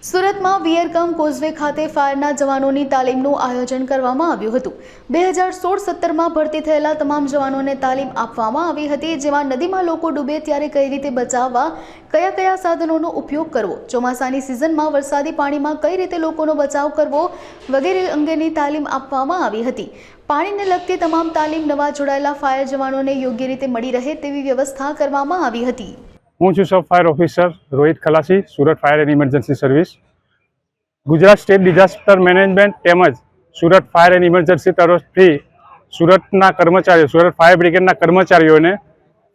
સુરતમાં વિયરકમ કોઝવે ખાતે ફાયરના જવાનોની તાલીમનું આયોજન કરવામાં આવ્યું હતું। 2016-17માં ભરતી થયેલા તમામ જવાનોને તાલીમ આપવામાં આવી હતી, જેમાં નદીમાં લોકો ડૂબે ત્યારે કઈ રીતે બચાવવા, કયા કયા સાધનોનો ઉપયોગ કરવો, ચોમાસાની સિઝનમાં વરસાદી પાણીમાં કઈ રીતે લોકોનો બચાવ કરવો વગેરે અંગેની તાલીમ આપવામાં આવી હતી। પાણીને લગતી તમામ તાલીમ નવા જોડાયેલા ફાયર જવાનોને યોગ્ય રીતે મળી રહે તેવી વ્યવસ્થા કરવામાં આવી હતી। હું છું સબ fire officer Rohit ખલાસી, Surat fire and emergency service. Gujarat state disaster management તેમજ સુરત ફાયર એન્ડ ઇમરજન્સી તરફથી સુરતના કર્મચારીઓ, સુરત ફાયર બ્રિગેડના કર્મચારીઓને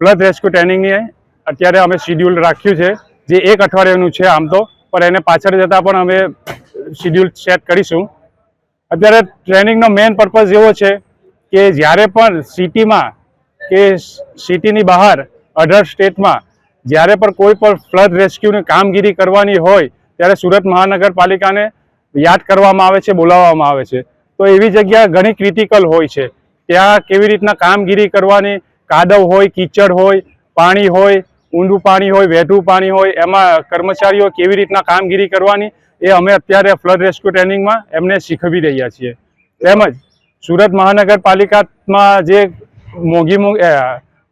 ફ્લડ રેસ્ક્યુ ટ્રેનિંગની અત્યારે અમે શિડ્યુલ રાખ્યું છે, જે 1 અઠવાડિયાનું છે આમ તો, પણ એને પાછળ જતાં પણ અમે શિડ્યુલ સેટ કરીશું। અત્યારે ટ્રેનિંગનો મેઇન પર્પઝ એવો છે કે જ્યારે પણ સિટીમાં કે સિટીની બહાર અધર સ્ટેટમાં જ્યારે પણ કોઈ પણ ફ્લડ રેસ્ક્યુની કામગીરી કરવાની હોય ત્યારે સુરત મહાનગરપાલિકાને યાદ કરવામાં આવે છે, બોલાવવામાં આવે છે। તો એવી જગ્યા ઘણી ક્રિટિકલ હોય છે, ત્યાં કેવી રીતના કામગીરી કરવાની, કાદવ હોય, કીચડ હોય, પાણી હોય, ઊંડું પાણી હોય, વહેતું પાણી હોય, એમાં કર્મચારીઓ કેવી રીતના કામગીરી કરવાની એ અમે અત્યારે ફ્લડ રેસ્ક્યુ ટ્રેનિંગમાં એમને શીખવી રહ્યા છીએ। તેમજ સુરત મહાનગરપાલિકામાં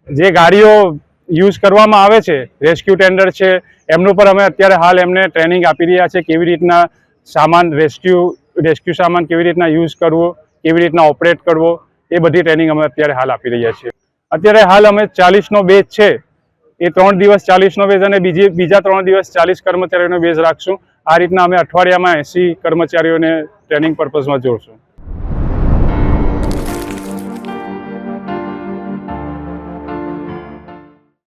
જે ગાડીઓ યુઝ કરવામાં આવે છે, રેસ્ક્યુ ટેન્ડર છે, એમનું પર અમે અત્યારે હાલ એમને ટ્રેનિંગ આપી રહ્યા છે, કેવી રીતના સામાન રેસ્ક્યુ સામાન કેવી રીતના યુઝ કરવો, કેવી રીતના ઓપરેટ કરવો, એ બધી ટ્રેનિંગ અમે અત્યારે હાલ આપી રહ્યા છીએ। અત્યારે હાલ અમે 40નો બેચ છે, એ 3 દિવસ 40નો બેચ અને બીજા 3 દિવસ 40 કર્મચારીઓનો બેચ રાખશું। આ રીતના અમે અઠવાડિયામાં 80 કર્મચારીઓને ટ્રેનિંગ પર્પઝમાં જોડશું।